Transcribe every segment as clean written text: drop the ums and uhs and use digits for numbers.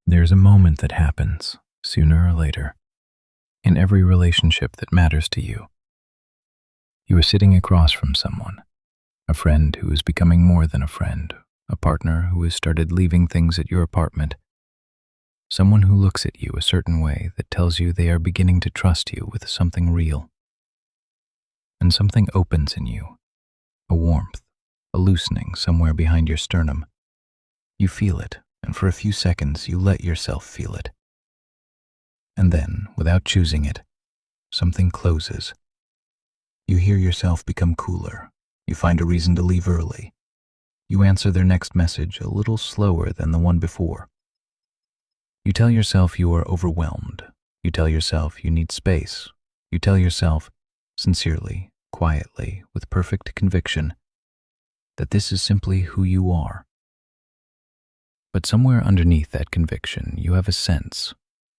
There's a moment that happens, sooner or later, in every relationship that matters to you. You are sitting across from someone, a friend who is becoming more than a friend, a partner who has started leaving things at your apartment, someone who looks at you a certain way that tells you they are beginning to trust you with something real. And something opens in you, a warmth, a loosening somewhere behind your sternum. You feel it, and for a few seconds you let yourself feel it. And then, without choosing it, something closes. You hear yourself become cooler. You find a reason to leave early. You answer their next message a little slower than the one before. You tell yourself you are overwhelmed. You tell yourself you need space. You tell yourself, sincerely, quietly, with perfect conviction, that this is simply who you are. But somewhere underneath that conviction, you have a sense.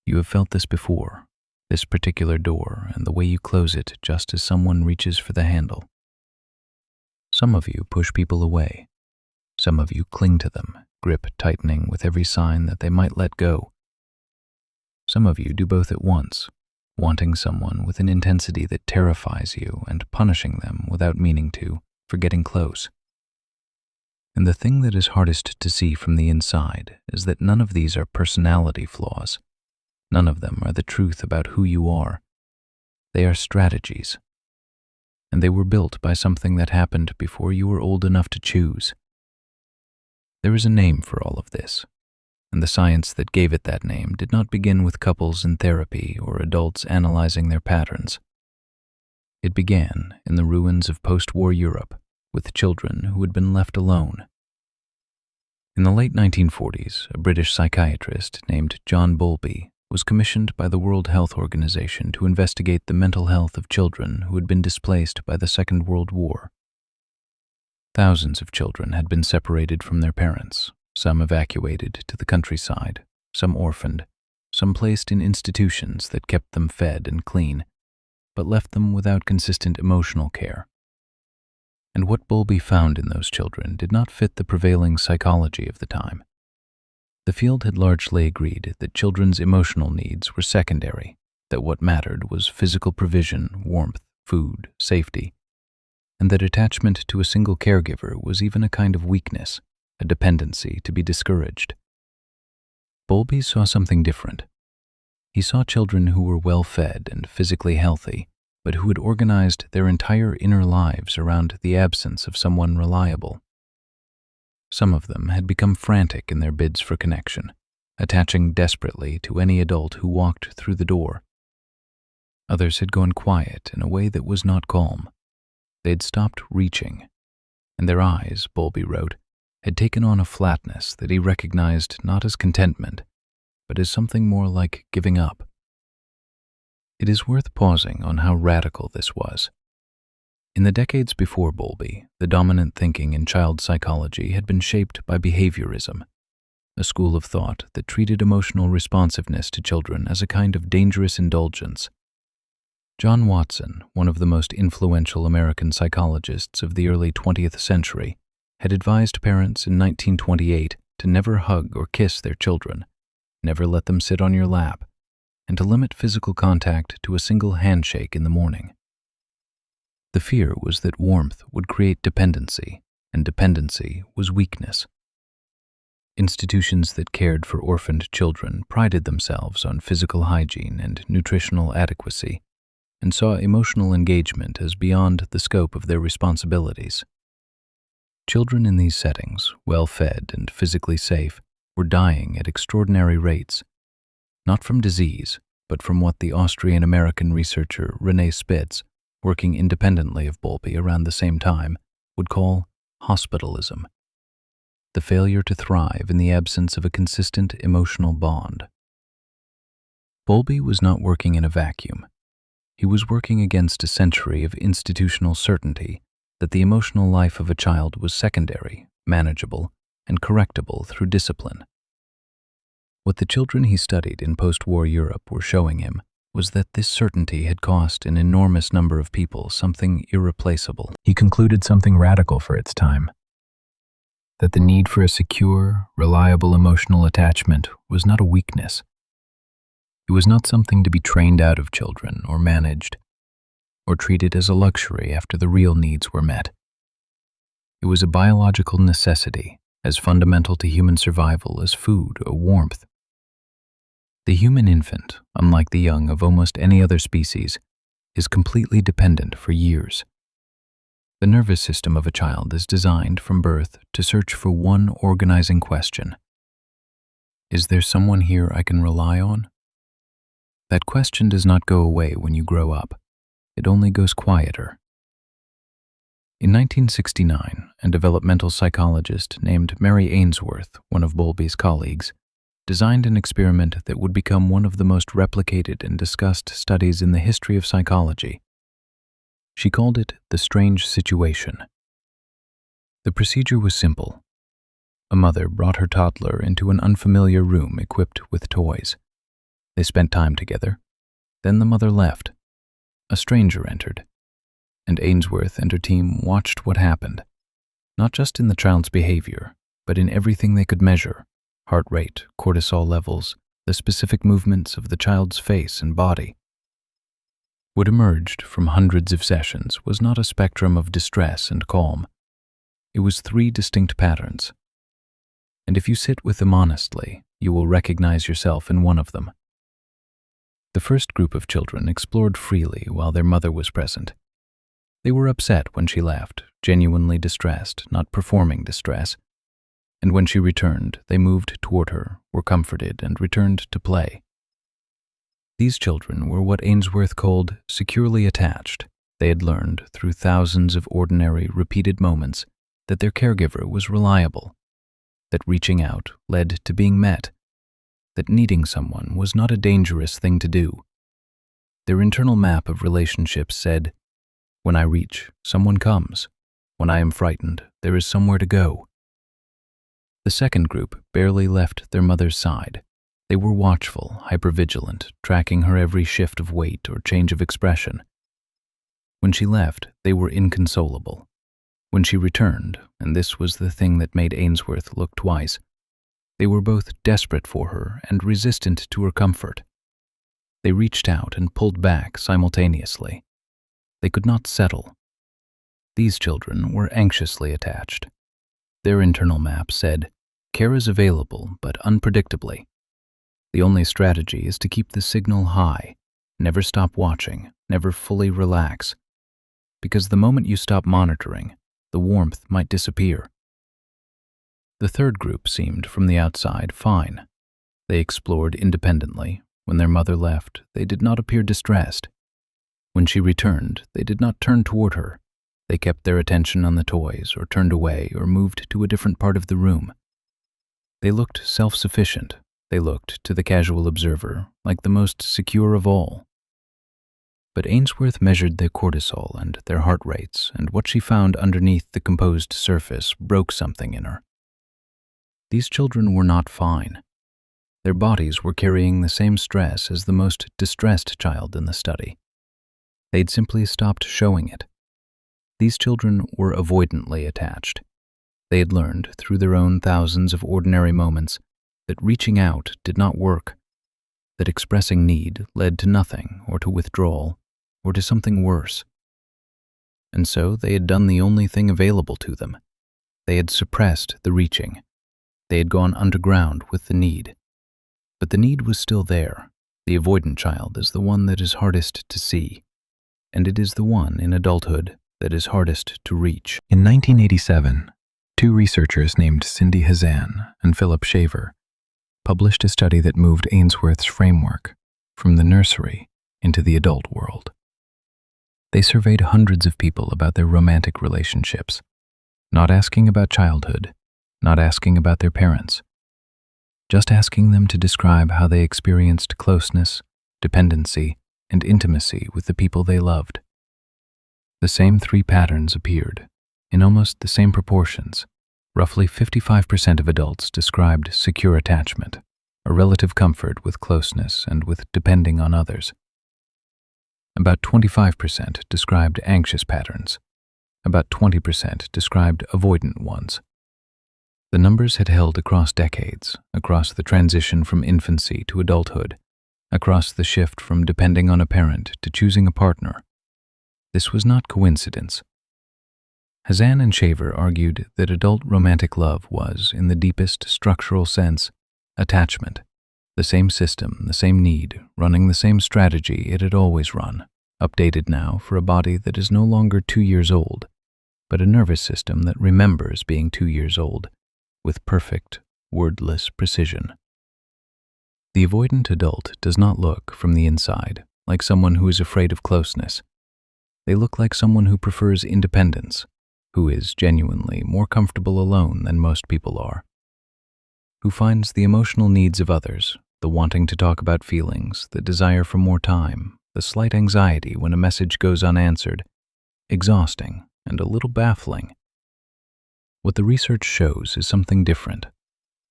You have felt this before, this particular door and the way you close it just as someone reaches for the handle. Some of you push people away. Some of you cling to them, grip tightening with every sign that they might let go. Some of you do both at once, wanting someone with an intensity that terrifies you and punishing them without meaning to for getting close. And the thing that is hardest to see from the inside is that none of these are personality flaws. None of them are the truth about who you are. They are strategies. And they were built by something that happened before you were old enough to choose. There is a name for all of this, and the science that gave it that name did not begin with couples in therapy or adults analyzing their patterns. It began in the ruins of post-war Europe, with children who had been left alone. In the late 1940s, a British psychiatrist named John Bowlby was commissioned by the World Health Organization to investigate the mental health of children who had been displaced by the Second World War. Thousands of children had been separated from their parents, some evacuated to the countryside, some orphaned, some placed in institutions that kept them fed and clean, but left them without consistent emotional care. And what Bowlby found in those children did not fit the prevailing psychology of the time. The field had largely agreed that children's emotional needs were secondary, that what mattered was physical provision, warmth, food, safety, and that attachment to a single caregiver was even a kind of weakness, a dependency to be discouraged. Bowlby saw something different. He saw children who were well-fed and physically healthy, but who had organized their entire inner lives around the absence of someone reliable. Some of them had become frantic in their bids for connection, attaching desperately to any adult who walked through the door. Others had gone quiet in a way that was not calm. They had stopped reaching, and their eyes, Bowlby wrote, had taken on a flatness that he recognized not as contentment, but as something more like giving up. It is worth pausing on how radical this was. In the decades before Bowlby, the dominant thinking in child psychology had been shaped by behaviorism, a school of thought that treated emotional responsiveness to children as a kind of dangerous indulgence. John Watson, one of the most influential American psychologists of the early 20th century, had advised parents in 1928 to never hug or kiss their children, never let them sit on your lap, and to limit physical contact to a single handshake in the morning. The fear was that warmth would create dependency, and dependency was weakness. Institutions that cared for orphaned children prided themselves on physical hygiene and nutritional adequacy, and saw emotional engagement as beyond the scope of their responsibilities. Children in these settings, well-fed and physically safe, were dying at extraordinary rates, not from disease, but from what the Austrian-American researcher René Spitz, working independently of Bowlby around the same time, would call hospitalism, the failure to thrive in the absence of a consistent emotional bond. Bowlby was not working in a vacuum. He was working against a century of institutional certainty that the emotional life of a child was secondary, manageable, and correctable through discipline. What the children he studied in post-war Europe were showing him was that this certainty had cost an enormous number of people something irreplaceable. He concluded something radical for its time. that the need for a secure, reliable emotional attachment was not a weakness. It was not something to be trained out of children or managed, or treated as a luxury after the real needs were met. It was a biological necessity, as fundamental to human survival as food or warmth. The human infant, unlike the young of almost any other species, is completely dependent for years. The nervous system of a child is designed from birth to search for one organizing question. Is there someone here I can rely on? That question does not go away when you grow up. It only goes quieter. In 1969, a developmental psychologist named Mary Ainsworth, one of Bowlby's colleagues, designed an experiment that would become one of the most replicated and discussed studies in the history of psychology. She called it the strange situation. The procedure was simple. A mother brought her toddler into an unfamiliar room equipped with toys. They spent time together. Then the mother left. A stranger entered, and Ainsworth and her team watched what happened, not just in the child's behavior, but in everything they could measure: heart rate, cortisol levels, the specific movements of the child's face and body. What emerged from hundreds of sessions was not a spectrum of distress and calm. It was 3 distinct patterns. And if you sit with them honestly, you will recognize yourself in one of them. The first group of children explored freely while their mother was present. They were upset when she left, genuinely distressed, not performing distress. And when she returned, they moved toward her, were comforted, and returned to play. These children were what Ainsworth called securely attached. They had learned, through thousands of ordinary, repeated moments, that their caregiver was reliable, that reaching out led to being met, that needing someone was not a dangerous thing to do. Their internal map of relationships said, "When I reach, someone comes. When I am frightened, there is somewhere to go." The second group barely left their mother's side. They were watchful, hypervigilant, tracking her every shift of weight or change of expression. When she left, they were inconsolable. When she returned, and this was the thing that made Ainsworth look twice, they were both desperate for her and resistant to her comfort. They reached out and pulled back simultaneously. They could not settle. These children were anxiously attached. Their internal map said, "Care is available, but unpredictably. The only strategy is to keep the signal high, never stop watching, never fully relax, because the moment you stop monitoring, the warmth might disappear." The third group seemed, from the outside, fine. They explored independently. When their mother left, they did not appear distressed. When she returned, they did not turn toward her. They kept their attention on the toys, or turned away, or moved to a different part of the room. They looked self-sufficient. They looked, to the casual observer, like the most secure of all. But Ainsworth measured their cortisol and their heart rates, and what she found underneath the composed surface broke something in her. These children were not fine. Their bodies were carrying the same stress as the most distressed child in the study. They'd simply stopped showing it. These children were avoidantly attached. They had learned, through their own thousands of ordinary moments, that reaching out did not work, that expressing need led to nothing, or to withdrawal, or to something worse. And so they had done the only thing available to them. They had suppressed the reaching. They had gone underground with the need. But the need was still there. The avoidant child is the one that is hardest to see, and it is the one in adulthood that is hardest to reach. In 1987, 2 researchers named Cindy Hazan and Phillip Shaver published a study that moved Ainsworth's framework from the nursery into the adult world. They surveyed hundreds of people about their romantic relationships, not asking about childhood, not asking about their parents, just asking them to describe how they experienced closeness, dependency, and intimacy with the people they loved. The same 3 patterns appeared, in almost the same proportions. Roughly 55% of adults described secure attachment, a relative comfort with closeness and with depending on others. About 25% described anxious patterns. About 20% described avoidant ones. The numbers had held across decades, across the transition from infancy to adulthood, across the shift from depending on a parent to choosing a partner. This was not coincidence. Hazan and Shaver argued that adult romantic love was, in the deepest structural sense, attachment, the same system, the same need, running the same strategy it had always run, updated now for a body that is no longer 2 years old, but a nervous system that remembers being 2 years old, with perfect, wordless precision. The avoidant adult does not look, from the inside, like someone who is afraid of closeness. They look like someone who prefers independence, who is genuinely more comfortable alone than most people are, who finds the emotional needs of others, the wanting to talk about feelings, the desire for more time, the slight anxiety when a message goes unanswered, exhausting and a little baffling. What the research shows is something different.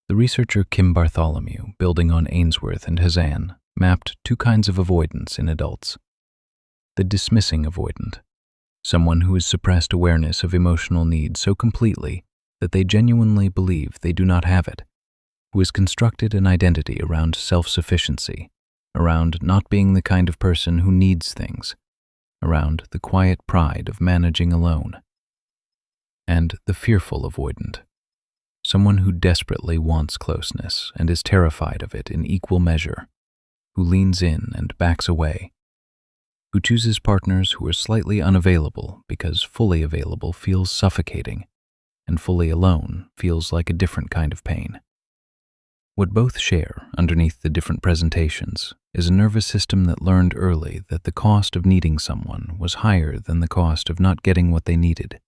The researcher Kim Bartholomew, building on Ainsworth and Hazan, mapped 2 kinds of avoidance in adults. The dismissing avoidant, someone who has suppressed awareness of emotional needs so completely that they genuinely believe they do not have it, who has constructed an identity around self-sufficiency, around not being the kind of person who needs things, around the quiet pride of managing alone. And the fearful avoidant, someone who desperately wants closeness and is terrified of it in equal measure, who leans in and backs away, who chooses partners who are slightly unavailable because fully available feels suffocating, and fully alone feels like a different kind of pain. What both share, underneath the different presentations, is a nervous system that learned early that the cost of needing someone was higher than the cost of not getting what they needed,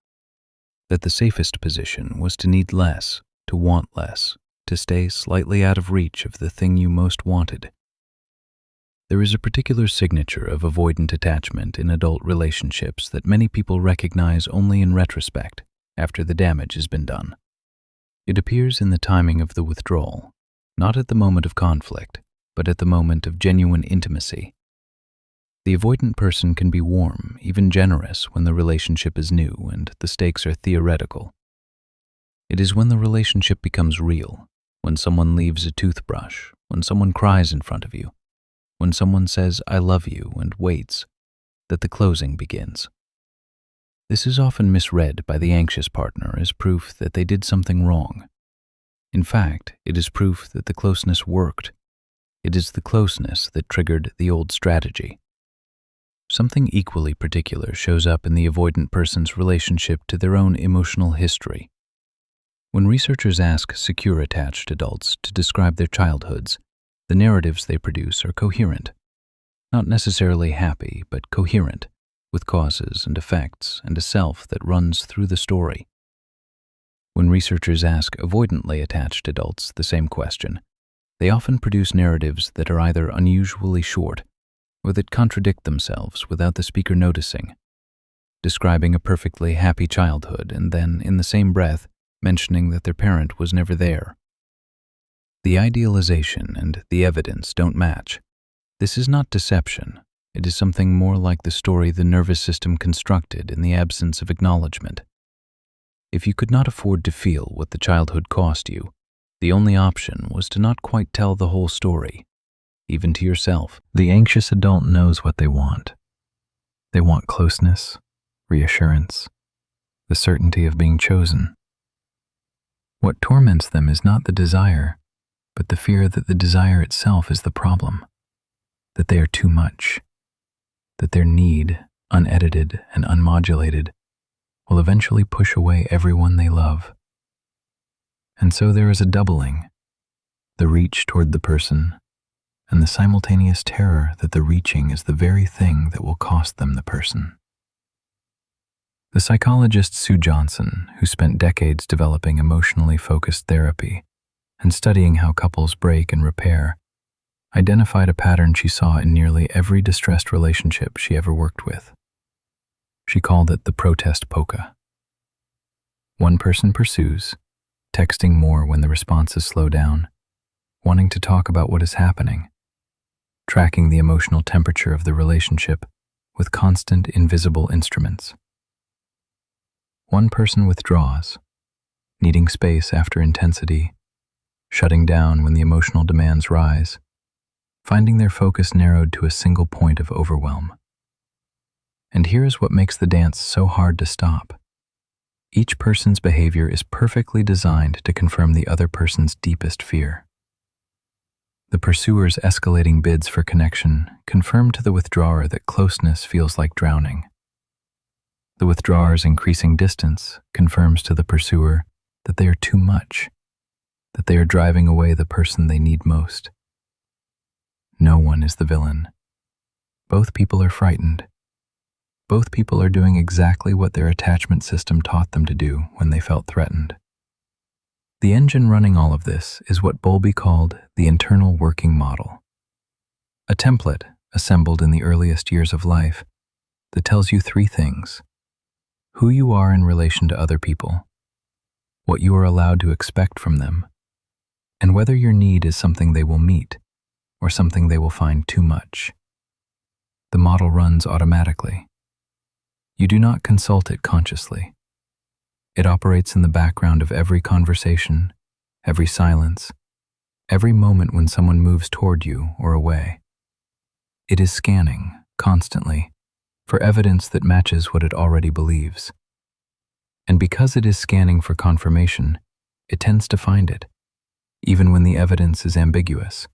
that the safest position was to need less, to want less, to stay slightly out of reach of the thing you most wanted. There is a particular signature of avoidant attachment in adult relationships that many people recognize only in retrospect, after the damage has been done. It appears in the timing of the withdrawal, not at the moment of conflict, but at the moment of genuine intimacy. The avoidant person can be warm, even generous, when the relationship is new and the stakes are theoretical. It is when the relationship becomes real, when someone leaves a toothbrush, when someone cries in front of you, when someone says, "I love you," and waits, that the closing begins. This is often misread by the anxious partner as proof that they did something wrong. In fact, it is proof that the closeness worked. It is the closeness that triggered the old strategy. Something equally particular shows up in the avoidant person's relationship to their own emotional history. When researchers ask secure attached adults to describe their childhoods, the narratives they produce are coherent. Not necessarily happy, but coherent, with causes and effects and a self that runs through the story. When researchers ask avoidantly attached adults the same question, they often produce narratives that are either unusually short or that contradict themselves without the speaker noticing, describing a perfectly happy childhood and then, in the same breath, mentioning that their parent was never there. The idealization and the evidence don't match. This is not deception. It is something more like the story the nervous system constructed in the absence of acknowledgement. If you could not afford to feel what the childhood cost you, the only option was to not quite tell the whole story, even to yourself. The anxious adult knows what they want. They want closeness, reassurance, the certainty of being chosen. What torments them is not the desire, but the fear that the desire itself is the problem, that they are too much, that their need, unedited and unmodulated, will eventually push away everyone they love. And so there is a doubling, the reach toward the person, and the simultaneous terror that the reaching is the very thing that will cost them the person. The psychologist Sue Johnson, who spent decades developing emotionally focused therapy and studying how couples break and repair, identified a pattern she saw in nearly every distressed relationship she ever worked with. She called it the protest polka. One person pursues, texting more when the responses slow down, wanting to talk about what is happening, tracking the emotional temperature of the relationship with constant invisible instruments. One person withdraws, needing space after intensity, shutting down when the emotional demands rise, finding their focus narrowed to a single point of overwhelm. And here's what makes the dance so hard to stop. Each person's behavior is perfectly designed to confirm the other person's deepest fear. The pursuer's escalating bids for connection confirm to the withdrawer that closeness feels like drowning. The withdrawer's increasing distance confirms to the pursuer that they are too much, that they are driving away the person they need most. No one is the villain. Both people are frightened. Both people are doing exactly what their attachment system taught them to do when they felt threatened. The engine running all of this is what Bowlby called the internal working model, a template assembled in the earliest years of life that tells you three things: who you are in relation to other people, what you are allowed to expect from them, and whether your need is something they will meet or something they will find too much. The model runs automatically. You do not consult it consciously. It operates in the background of every conversation, every silence, every moment when someone moves toward you or away. It is scanning, constantly, for evidence that matches what it already believes. And because it is scanning for confirmation, it tends to find it, even when the evidence is ambiguous,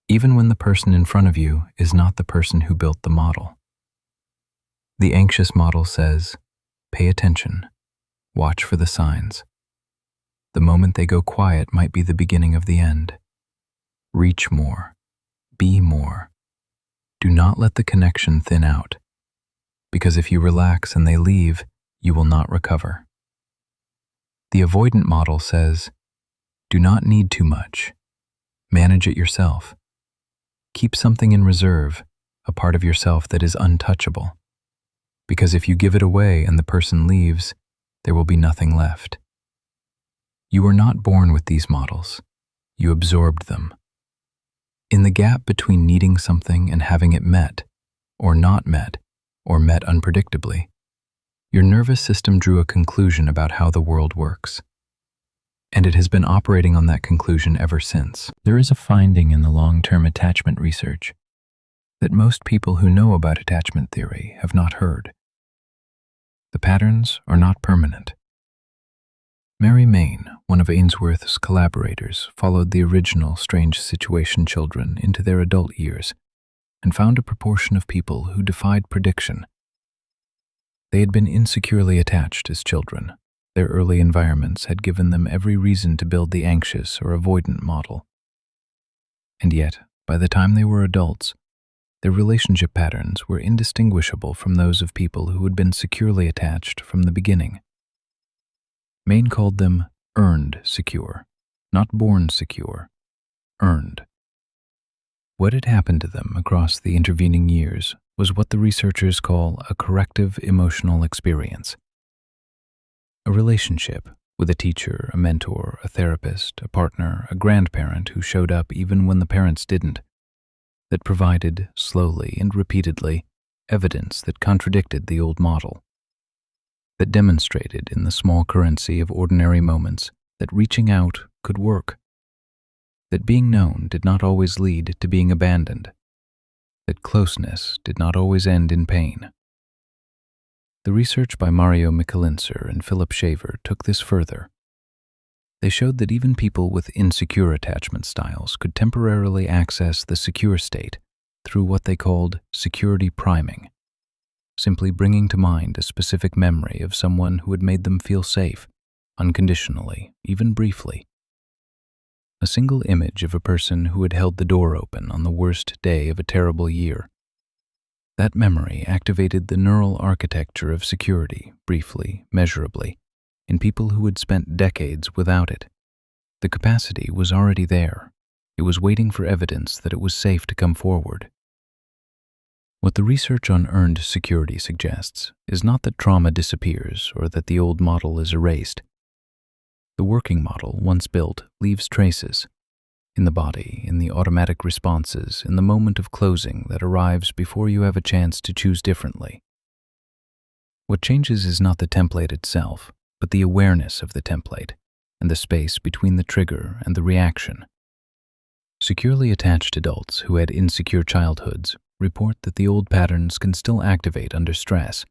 even when the person in front of you is not the person who built the model. The anxious model says, pay attention, watch for the signs. The moment they go quiet might be the beginning of the end. Reach more, be more. Do not let the connection thin out, because if you relax and they leave, you will not recover. The avoidant model says, do not need too much. Manage it yourself. Keep something in reserve, a part of yourself that is untouchable. Because if you give it away and the person leaves, there will be nothing left. You were not born with these models. You absorbed them. In the gap between needing something and having it met, or not met, or met unpredictably, your nervous system drew a conclusion about how the world works. And it has been operating on that conclusion ever since. There is a finding in the long-term attachment research that most people who know about attachment theory have not heard. The patterns are not permanent. Mary Main, one of Ainsworth's collaborators, followed the original strange situation children into their adult years and found a proportion of people who defied prediction. They had been insecurely attached as children. Their early environments had given them every reason to build the anxious or avoidant model. And yet, by the time they were adults, their relationship patterns were indistinguishable from those of people who had been securely attached from the beginning. Main called them earned secure, not born secure, earned. What had happened to them across the intervening years was what the researchers call a corrective emotional experience. A relationship with a teacher, a mentor, a therapist, a partner, a grandparent who showed up even when the parents didn't, that provided, slowly and repeatedly, evidence that contradicted the old model, that demonstrated in the small currency of ordinary moments that reaching out could work, that being known did not always lead to being abandoned, that closeness did not always end in pain. The research by Mario Michelincer and Phillip Shaver took this further. They showed that even people with insecure attachment styles could temporarily access the secure state through what they called security priming, simply bringing to mind a specific memory of someone who had made them feel safe, unconditionally, even briefly. A single image of a person who had held the door open on the worst day of a terrible year. That memory activated the neural architecture of security, briefly, measurably, in people who had spent decades without it. The capacity was already there. It was waiting for evidence that it was safe to come forward. What the research on earned security suggests is not that trauma disappears or that the old model is erased. The working model, once built, leaves traces in the body, in the automatic responses, in the moment of closing that arrives before you have a chance to choose differently. What changes is not the template itself, but the awareness of the template, and the space between the trigger and the reaction. Securely attached adults who had insecure childhoods report that the old patterns can still activate under stress,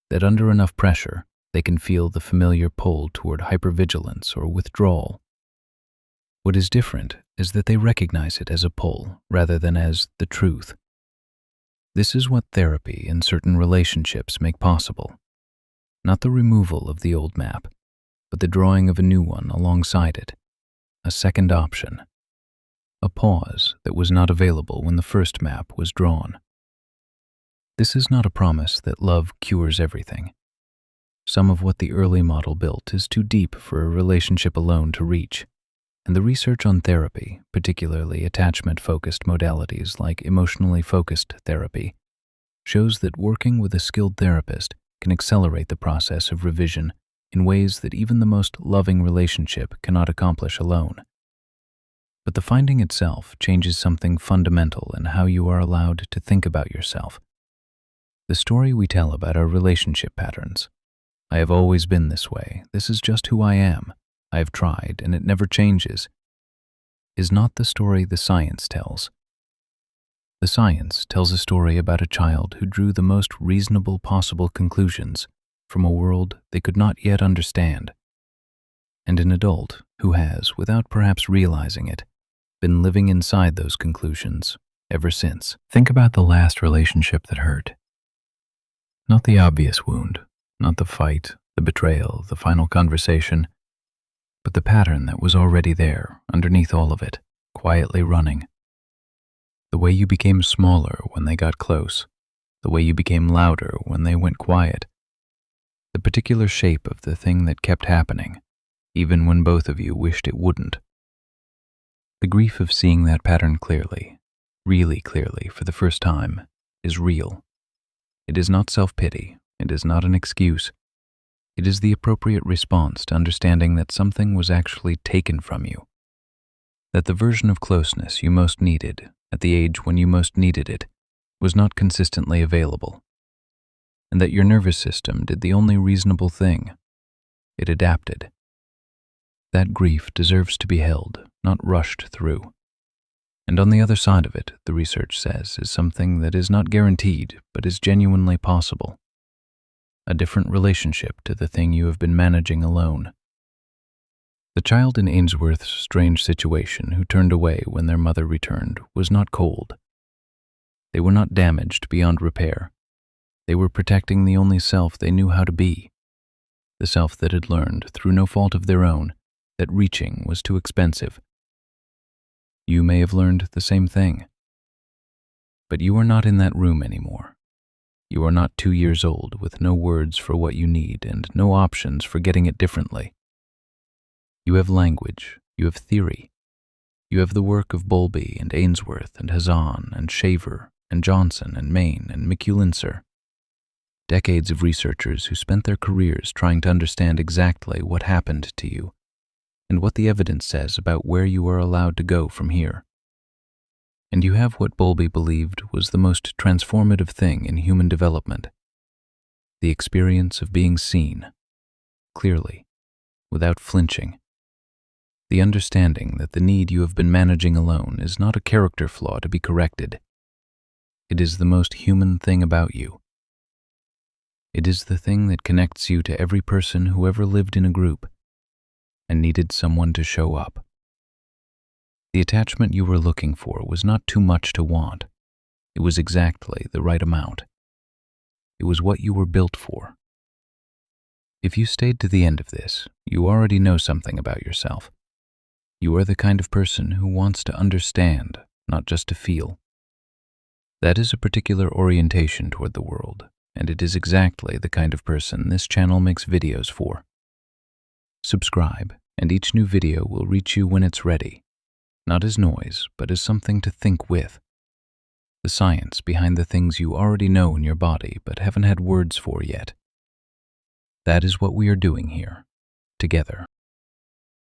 that under enough pressure, they can feel the familiar pull toward hypervigilance or withdrawal. What is different is that they recognize it as a pull rather than as the truth. This is what therapy and certain relationships make possible. Not the removal of the old map, but the drawing of a new one alongside it, a second option, a pause that was not available when the first map was drawn. This is not a promise that love cures everything. Some of what the early model built is too deep for a relationship alone to reach, and the research on therapy, particularly attachment-focused modalities like emotionally focused therapy, shows that working with a skilled therapist can accelerate the process of revision in ways that even the most loving relationship cannot accomplish alone. But the finding itself changes something fundamental in how you are allowed to think about yourself. The story we tell about our relationship patterns. I have always been this way. This is just who I am. I have tried, and it never changes, is not the story the science tells. The science tells a story about a child who drew the most reasonable possible conclusions from a world they could not yet understand, and an adult who has, without perhaps realizing it, been living inside those conclusions ever since. Think about the last relationship that hurt. Not the obvious wound, not the fight, the betrayal, the final conversation, but the pattern that was already there, underneath all of it, quietly running. The way you became smaller when they got close, the way you became louder when they went quiet, the particular shape of the thing that kept happening, even when both of you wished it wouldn't. The grief of seeing that pattern clearly, really clearly for the first time, is real. It is not self-pity, it is not an excuse. It is the appropriate response to understanding that something was actually taken from you, that the version of closeness you most needed, at the age when you most needed it, was not consistently available, and that your nervous system did the only reasonable thing. It adapted. That grief deserves to be held, not rushed through. And on the other side of it, the research says, is something that is not guaranteed, but is genuinely possible. A different relationship to the thing you have been managing alone. The child in Ainsworth's strange situation who turned away when their mother returned was not cold. They were not damaged beyond repair. They were protecting the only self they knew how to be, the self that had learned, through no fault of their own, that reaching was too expensive. You may have learned the same thing. But you are not in that room anymore. You are not 2 years old with no words for what you need and no options for getting it differently. You have language, you have theory. You have the work of Bowlby and Ainsworth and Hazan and Shaver and Johnson and Main and McEulinser. Decades of researchers who spent their careers trying to understand exactly what happened to you and what the evidence says about where you are allowed to go from here. And you have what Bowlby believed was the most transformative thing in human development, the experience of being seen, clearly, without flinching. The understanding that the need you have been managing alone is not a character flaw to be corrected. It is the most human thing about you. It is the thing that connects you to every person who ever lived in a group and needed someone to show up. The attachment you were looking for was not too much to want. It was exactly the right amount. It was what you were built for. If you stayed to the end of this, you already know something about yourself. You are the kind of person who wants to understand, not just to feel. That is a particular orientation toward the world, and it is exactly the kind of person this channel makes videos for. Subscribe, and each new video will reach you when it's ready. Not as noise, but as something to think with. The science behind the things you already know in your body but haven't had words for yet. That is what we are doing here, together.